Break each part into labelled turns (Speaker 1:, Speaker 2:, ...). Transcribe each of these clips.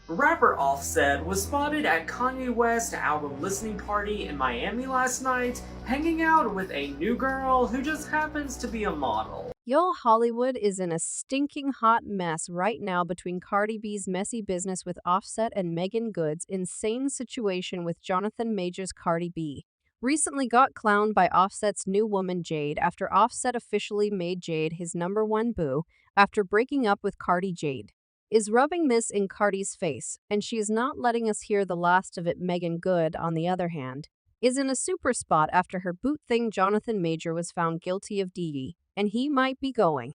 Speaker 1: Rapper Offset was spotted at Kanye West's album listening party in Miami last night, hanging out with a new girl who just happens to be a model.
Speaker 2: Yo, Hollywood is in a stinking hot mess right now between Cardi B's messy business with Offset and Meagan Good's insane situation with Jonathan Major's Cardi B. Recently got clowned by Offset's new woman Jade after Offset officially made Jade his number one boo after breaking up with Cardi. Jade is rubbing this in Cardi's face, and she is not letting us hear the last of it. Meagan Good, on the other hand, is in a super spot after her boot thing. Jonathan Major was found guilty of DD, and he might be going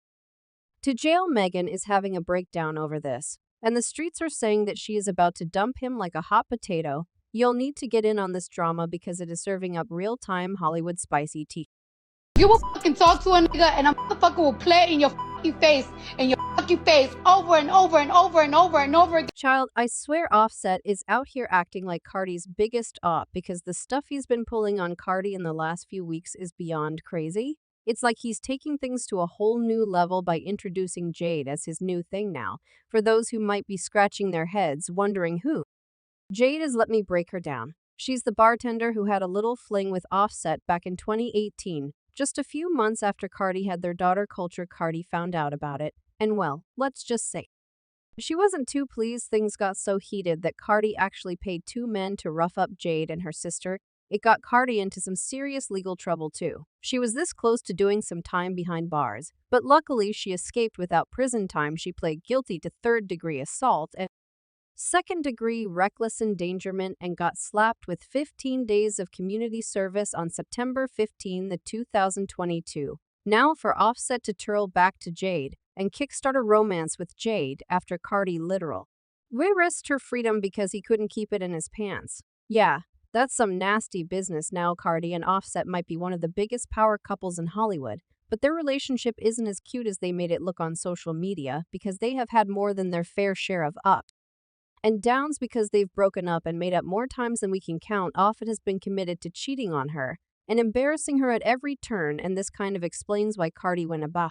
Speaker 2: to jail. Megan is having a breakdown over this, and the streets are saying that she is about to dump him like a hot potato. You'll need to get in on this drama because it is serving up real-time Hollywood spicy tea.
Speaker 3: You will fucking talk to a nigga and a motherfucker will play it in your fucking face over and over and over and over and over again.
Speaker 2: Child, I swear Offset is out here acting like Cardi's biggest op because the stuff he's been pulling on Cardi in the last few weeks is beyond crazy. It's like he's taking things to a whole new level by introducing Jade as his new thing now. For those who might be scratching their heads wondering who Jade is, let me break her down. She's the bartender who had a little fling with Offset back in 2018, just a few months after Cardi had their daughter Culture. Cardi found out about it, and well, let's just say she wasn't too pleased. Things got so heated that Cardi actually paid two men to rough up Jade and her sister. It got Cardi into some serious legal trouble too. She was this close to doing some time behind bars, but luckily she escaped without prison time. She pled guilty to third-degree assault and second-degree reckless endangerment and got slapped with 15 days of community service on September 15, 2022. Now for Offset to turtle back to Jade and kickstart a romance with Jade after Cardi literal risked her freedom because he couldn't keep it in his pants. Yeah, that's some nasty business. Now Cardi and Offset might be one of the biggest power couples in Hollywood, but their relationship isn't as cute as they made it look on social media because they have had more than their fair share of ups and downs because they've broken up and made up more times than we can count. Offset has been committed to cheating on her and embarrassing her at every turn, and this kind of explains why Cardi went above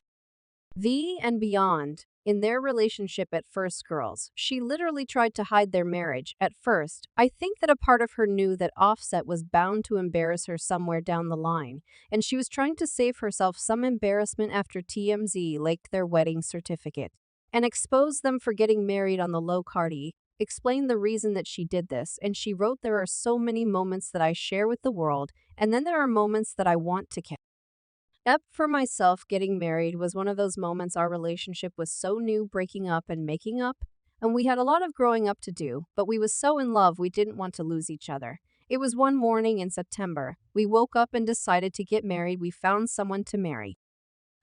Speaker 2: and beyond in their relationship at first. Girls, she literally tried to hide their marriage at first. I think that a part of her knew that Offset was bound to embarrass her somewhere down the line, and she was trying to save herself some embarrassment after TMZ leaked their wedding certificate and exposed them for getting married on the low. Cardi explained the reason that she did this, and she wrote, "There are so many moments that I share with the world, and then there are moments that I want to keep up for myself. Getting married was one of those moments. Our relationship was so new, breaking up and making up, and we had a lot of growing up to do, but we was so in love we didn't want to lose each other. It was one morning in September. We woke up and decided to get married. We found someone to marry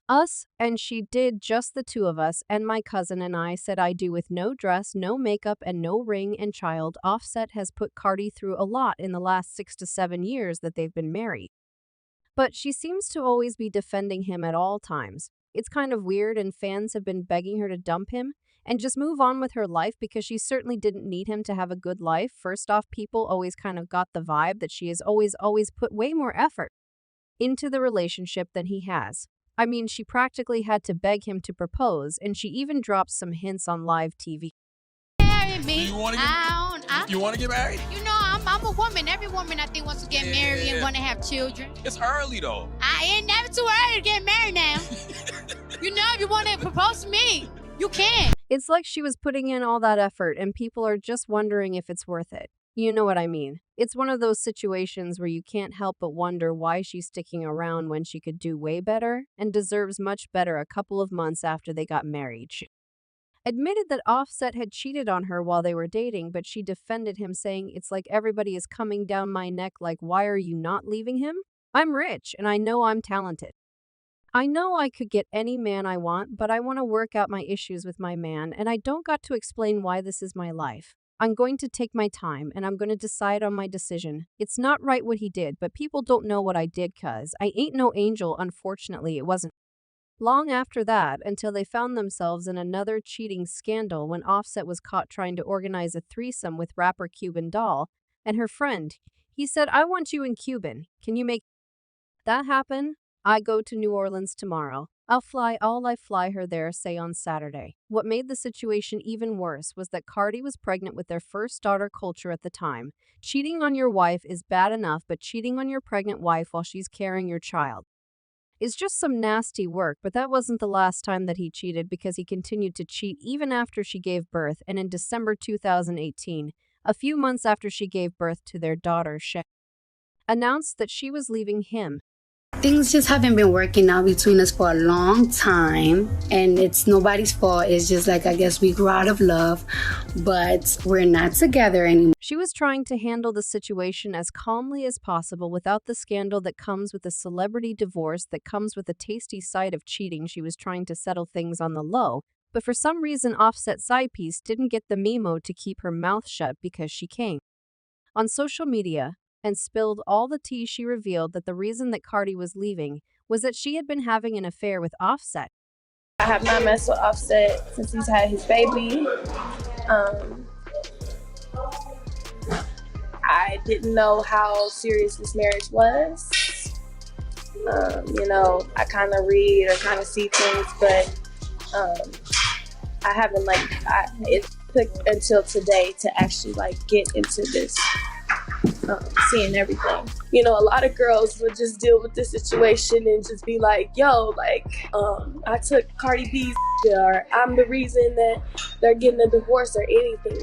Speaker 2: us, and she did, just the two of us, and my cousin and I said I do with no dress, no makeup, and no ring and child. Offset has put Cardi through a lot in the last 6 to 7 years that they've been married, but she seems to always be defending him at all times. It's kind of weird, and fans have been begging her to dump him and just move on with her life because she certainly didn't need him to have a good life. First off, people always kind of got the vibe that she has always put way more effort into the relationship than he has. I mean, she practically had to beg him to propose, and she even dropped some hints on live TV.
Speaker 4: Marry me.
Speaker 5: You want to get married?
Speaker 4: You know, I'm a woman. Every woman I think wants to get married and want to have children.
Speaker 5: It's early though.
Speaker 4: I ain't never too early to get married now. You know, if you want to propose to me, you can.
Speaker 2: It's like she was putting in all that effort, and people are just wondering if it's worth it. You know what I mean? It's one of those situations where you can't help but wonder why she's sticking around when she could do way better and deserves much better. A couple of months after they got married, she admitted that Offset had cheated on her while they were dating, but she defended him, saying, "It's like everybody is coming down my neck, like, why are you not leaving him? I'm rich and I know I'm talented. I know I could get any man I want, but I want to work out my issues with my man, and I don't got to explain why this is my life. I'm going to take my time, and I'm going to decide on my decision. It's not right what he did, but people don't know what I did, cuz I ain't no angel." Unfortunately, it wasn't long after that until they found themselves in another cheating scandal when Offset was caught trying to organize a threesome with rapper Cuban Doll and her friend. He said, "I want you in Cuban. Can you make that happen? I go to New Orleans tomorrow." I fly her there, say on Saturday. What made the situation even worse was that Cardi was pregnant with their first daughter culture at the time. Cheating on your wife is bad enough, but cheating on your pregnant wife while she's carrying your child is just some nasty work. But that wasn't the last time that he cheated, because he continued to cheat even after she gave birth, and in December 2018, a few months after she gave birth to their daughter, she announced that she was leaving him.
Speaker 3: Things just haven't been working out between us for a long time, and it's nobody's fault. It's just like, I guess we grew out of love, but we're not together anymore.
Speaker 2: She was trying to handle the situation as calmly as possible without the scandal that comes with a celebrity divorce, that comes with a tasty side of cheating. She was trying to settle things on the low, but for some reason Offset's side piece didn't get the memo to keep her mouth shut, because she came on social media and spilled all the tea. She revealed that the reason that Cardi was leaving was that she had been having an affair with Offset.
Speaker 6: I have not messed with Offset since he's had his baby. I didn't know how serious this marriage was. I kind of read or kind of see things, but I haven't it took until today to actually get into this. Seeing everything. A lot of girls would just deal with this situation and just be like, yo, I took Cardi B's or I'm the reason that they're getting a divorce or anything.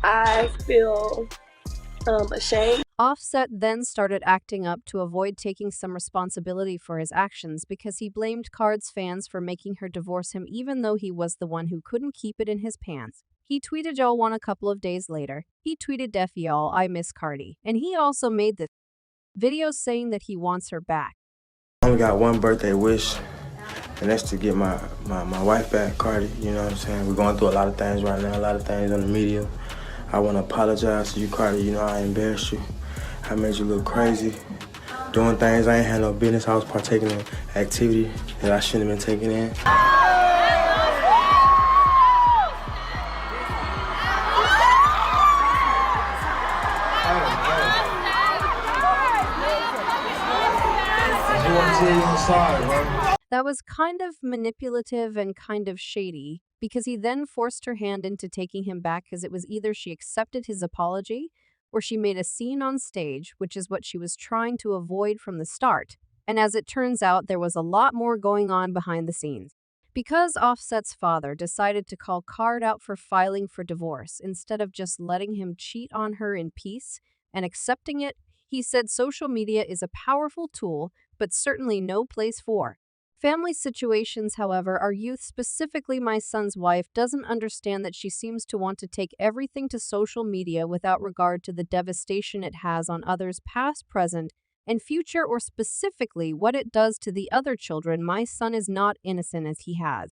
Speaker 6: I feel ashamed.
Speaker 2: Offset then started acting up to avoid taking some responsibility for his actions, because he blamed Card's fans for making her divorce him, even though he was the one who couldn't keep it in his pants. He tweeted y'all one a couple of days later. He tweeted, "Def y'all, I miss Cardi." And he also made the video saying that he wants her back.
Speaker 7: I only got one birthday wish, and that's to get my wife back, Cardi. You know what I'm saying? We're going through a lot of things right now, a lot of things on the media. I want to apologize to you, Cardi. I embarrassed you. I made you look crazy, doing things I ain't had no business. I was partaking in activity that I shouldn't have been taking in.
Speaker 2: That was kind of manipulative and kind of shady, because he then forced her hand into taking him back, because it was either she accepted his apology or she made a scene on stage, which is what she was trying to avoid from the start. And as it turns out, there was a lot more going on behind the scenes. Because Offset's father decided to call Card out for filing for divorce instead of just letting him cheat on her in peace and accepting it, he said social media is a powerful tool, but certainly no place for family situations. However, our youth, specifically my son's wife, doesn't understand that she seems to want to take everything to social media without regard to the devastation it has on others, past, present, and future, or specifically what it does to the other children. My son is not innocent, as he has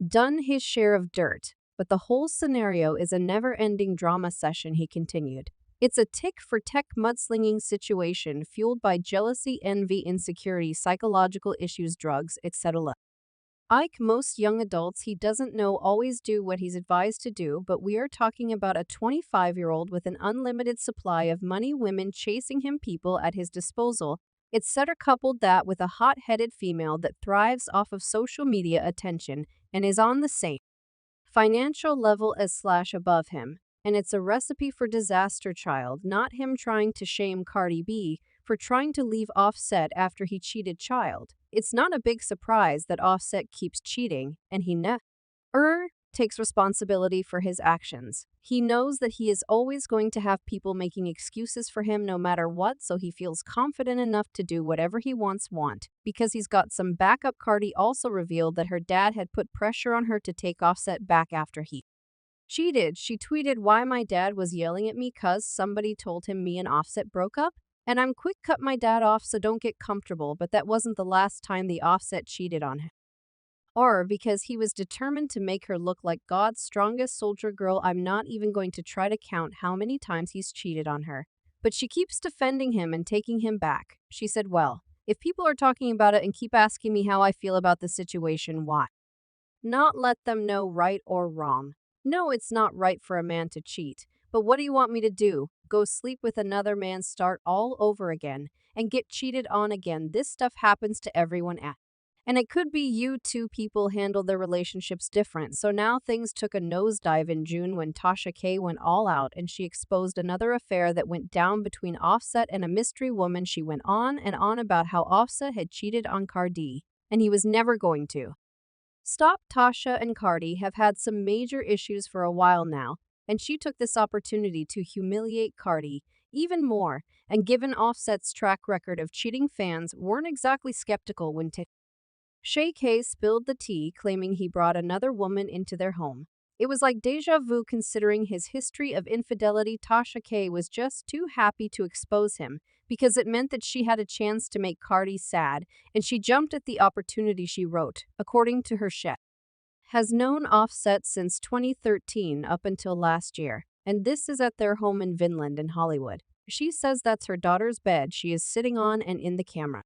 Speaker 2: done his share of dirt, but the whole scenario is a never-ending drama session, he continued. It's a tick-for-tech mudslinging situation fueled by jealousy, envy, insecurity, psychological issues, drugs, etc. Most young adults he doesn't know always do what he's advised to do, but we are talking about a 25-year-old with an unlimited supply of money, women chasing him, people at his disposal, etc. Coupled that with a hot-headed female that thrives off of social media attention and is on the same financial level as / above him. And it's a recipe for disaster, child, not him trying to shame Cardi B for trying to leave Offset after he cheated, child. It's not a big surprise that Offset keeps cheating, and he never takes responsibility for his actions. He knows that he is always going to have people making excuses for him no matter what, so he feels confident enough to do whatever he wants, because he's got some backup. Cardi also revealed that her dad had put pressure on her to take Offset back after he cheated. She tweeted, "Why my dad was yelling at me 'cause somebody told him me and Offset broke up? And I'm quick cut my dad off, so don't get comfortable." But that wasn't the last time the Offset cheated on him. Or because he was determined to make her look like God's strongest soldier girl. I'm not even going to try to count how many times he's cheated on her. But she keeps defending him and taking him back. She said, "Well, if people are talking about it and keep asking me how I feel about the situation, why not let them know, right or wrong? No, it's not right for a man to cheat. But what do you want me to do? Go sleep with another man, start all over again, and get cheated on again? This stuff happens to everyone at And it could be you two people handle their relationships different. So now things took a nosedive in June when Tasha K went all out and she exposed another affair that went down between Offset and a mystery woman. She went on and on about how Offset had cheated on Cardi, and he was never going to. Stop. Tasha and Cardi have had some major issues for a while now, and she took this opportunity to humiliate Cardi even more, and given Offset's track record of cheating, fans weren't exactly skeptical when Shay K spilled the tea, claiming he brought another woman into their home. It was like deja vu considering his history of infidelity. Tasha K was just too happy to expose him because it meant that she had a chance to make Cardi sad, and she jumped at the opportunity. She wrote, according to her chef, has known Offset since 2013 up until last year, and this is at their home in Vinland in Hollywood. She says that's her daughter's bed she is sitting on and in the camera.